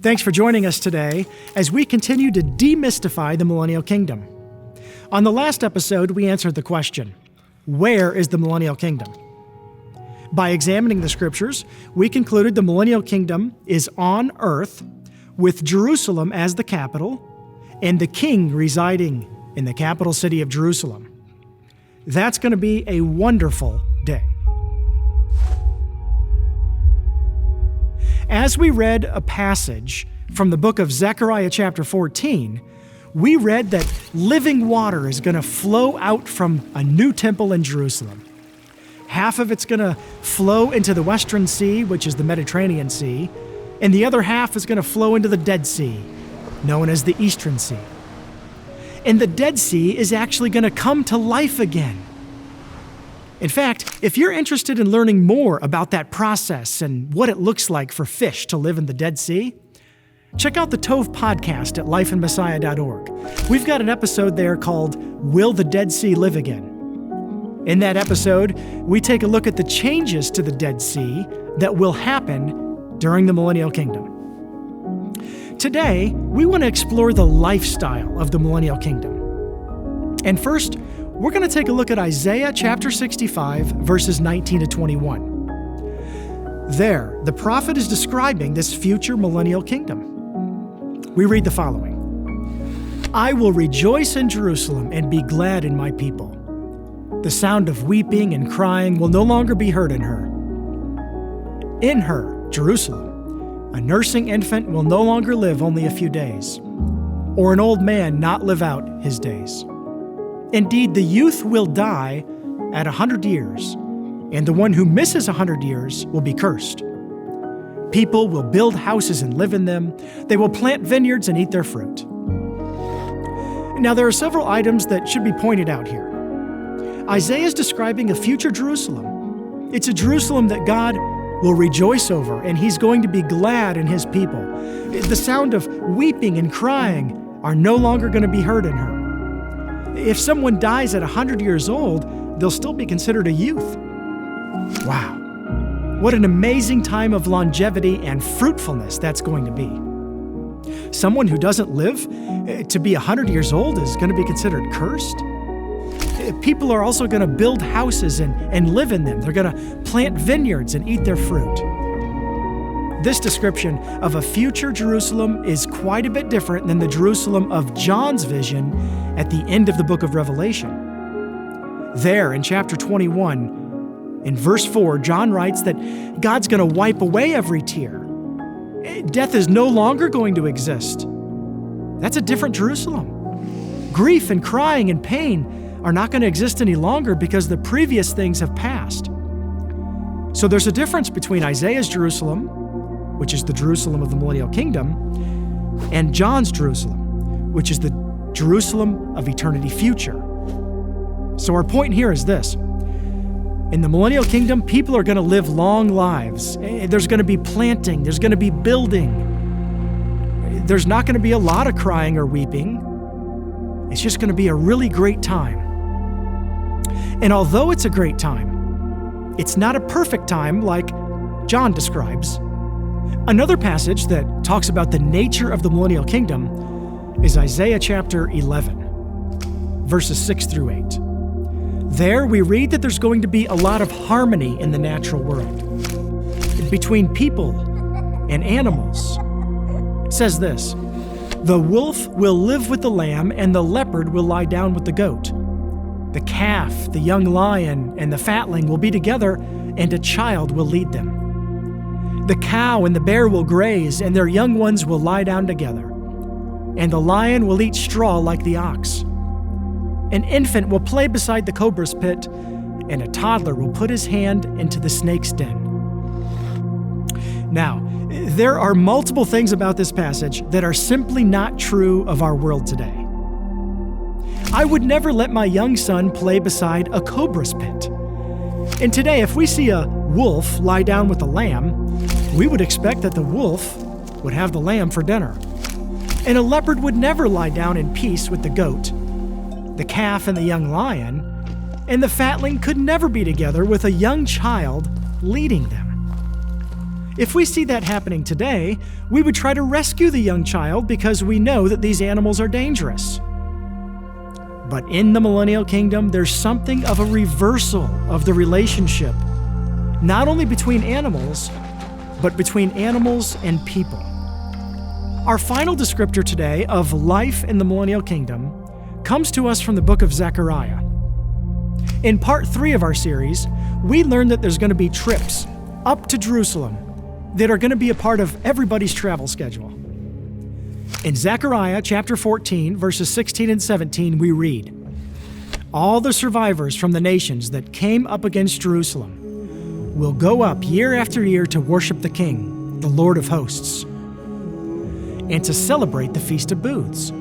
Thanks for joining us today as we continue to demystify the Millennial Kingdom. On the last episode, we answered the question, where is the Millennial Kingdom? By examining the scriptures, we concluded the Millennial Kingdom is on earth with Jerusalem as the capital and the king residing in the capital city of Jerusalem. That's going to be a wonderful day. As we read a passage from the book of Zechariah chapter 14, we read that living water is going to flow out from a new temple in Jerusalem. Half of it's going to flow into the Western Sea, which is the Mediterranean Sea, and the other half is going to flow into the Dead Sea, known as the Eastern Sea. And the Dead Sea is actually going to come to life again. In fact, if you're interested in learning more about that process and what it looks like for fish to live in the Dead Sea, check out the Tove podcast at lifeandmessiah.org. We've got an episode there called Will the Dead Sea Live Again? In that episode, we take a look at the changes to the Dead Sea that will happen during the Millennial Kingdom. Today, we want to explore the lifestyle of the Millennial Kingdom. And first, we're going to take a look at Isaiah chapter 65, verses 19 to 21. There, the prophet is describing this future millennial kingdom. We read the following. I will rejoice in Jerusalem and be glad in my people. The sound of weeping and crying will no longer be heard in her. In her, Jerusalem, a nursing infant will no longer live only a few days, or an old man not live out his days. Indeed, the youth will die at 100 years, and the one who misses 100 years will be cursed. People will build houses and live in them. They will plant vineyards and eat their fruit. Now, there are several items that should be pointed out here. Isaiah is describing a future Jerusalem. It's a Jerusalem that God will rejoice over, and he's going to be glad in his people. The sound of weeping and crying are no longer going to be heard in her. If someone dies at 100 years old, they'll still be considered a youth. Wow. What an amazing time of longevity and fruitfulness that's going to be. Someone who doesn't live to be 100 years old is going to be considered cursed. People are also going to build houses and live in them. They're going to plant vineyards and eat their fruit. This description of a future Jerusalem is quite a bit different than the Jerusalem of John's vision at the end of the book of Revelation. There, in chapter 21, in verse 4, John writes that God's going to wipe away every tear. Death is no longer going to exist. That's a different Jerusalem. Grief and crying and pain are not going to exist any longer because the previous things have passed. So there's a difference between Isaiah's Jerusalem, which is the Jerusalem of the Millennial Kingdom, and John's Jerusalem, which is the Jerusalem of eternity future. So our point here is this. In the Millennial Kingdom, people are going to live long lives. There's going to be planting. There's going to be building. There's not going to be a lot of crying or weeping. It's just going to be a really great time. And although it's a great time, it's not a perfect time like John describes. Another passage that talks about the nature of the Millennial Kingdom is Isaiah chapter 11, verses 6 through 8. There we read that there's going to be a lot of harmony in the natural world between people and animals. It says this, the wolf will live with the lamb and the leopard will lie down with the goat. The calf, the young lion, and the fatling will be together and a child will lead them. The cow and the bear will graze, and their young ones will lie down together. And the lion will eat straw like the ox. An infant will play beside the cobra's pit, and a toddler will put his hand into the snake's den. Now, there are multiple things about this passage that are simply not true of our world today. I would never let my young son play beside a cobra's pit. And today, if we see a wolf lie down with a lamb, we would expect that the wolf would have the lamb for dinner. And a leopard would never lie down in peace with the goat, the calf and the young lion, and the fatling could never be together with a young child leading them. If we see that happening today, we would try to rescue the young child because we know that these animals are dangerous. But in the Millennial Kingdom, there's something of a reversal of the relationship, not only between animals, but between animals and people. Our final descriptor today of life in the Millennial Kingdom comes to us from the book of Zechariah. In part 3 of our series, we learned that there's going to be trips up to Jerusalem that are going to be a part of everybody's travel schedule. In Zechariah chapter 14, verses 16 and 17, we read, "All the survivors from the nations that came up against Jerusalem will go up year after year to worship the King, the Lord of hosts, and to celebrate the Feast of Booths.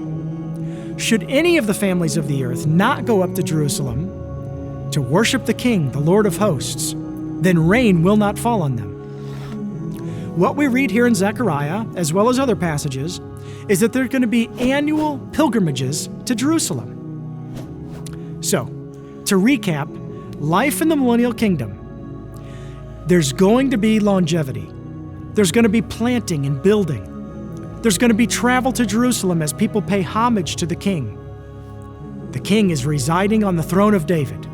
Should any of the families of the earth not go up to Jerusalem to worship the King, the Lord of hosts, then rain will not fall on them." What we read here in Zechariah, as well as other passages, is that there are going to be annual pilgrimages to Jerusalem. So, to recap, life in the Millennial Kingdom. There's going to be longevity. There's going to be planting and building. There's going to be travel to Jerusalem as people pay homage to the King. The King is residing on the throne of David.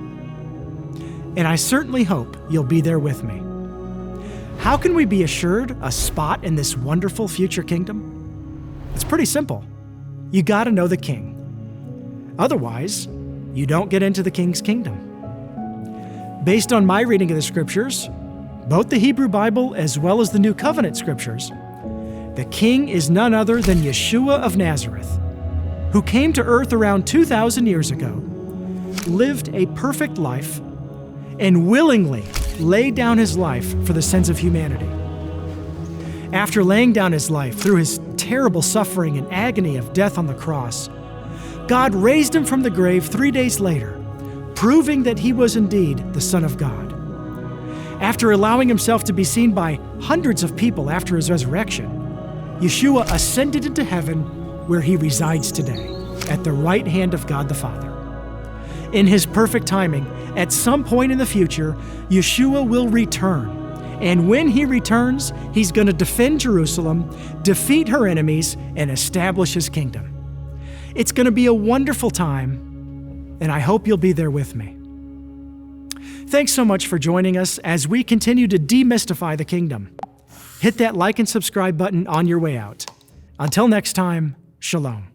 And I certainly hope you'll be there with me. How can we be assured a spot in this wonderful future kingdom? It's pretty simple. You got to know the King. Otherwise, you don't get into the King's kingdom. Based on my reading of the Scriptures, both the Hebrew Bible as well as the New Covenant Scriptures, the King is none other than Yeshua of Nazareth, who came to earth around 2,000 years ago, lived a perfect life, and willingly laid down his life for the sins of humanity. After laying down his life through his terrible suffering and agony of death on the cross, God raised him from the grave 3 days later, proving that he was indeed the Son of God. After allowing himself to be seen by hundreds of people after his resurrection, Yeshua ascended into heaven where he resides today, at the right hand of God the Father. In his perfect timing, at some point in the future, Yeshua will return. And when he returns, he's going to defend Jerusalem, defeat her enemies, and establish his kingdom. It's going to be a wonderful time, and I hope you'll be there with me. Thanks so much for joining us as we continue to demystify the kingdom. Hit that like and subscribe button on your way out. Until next time, shalom.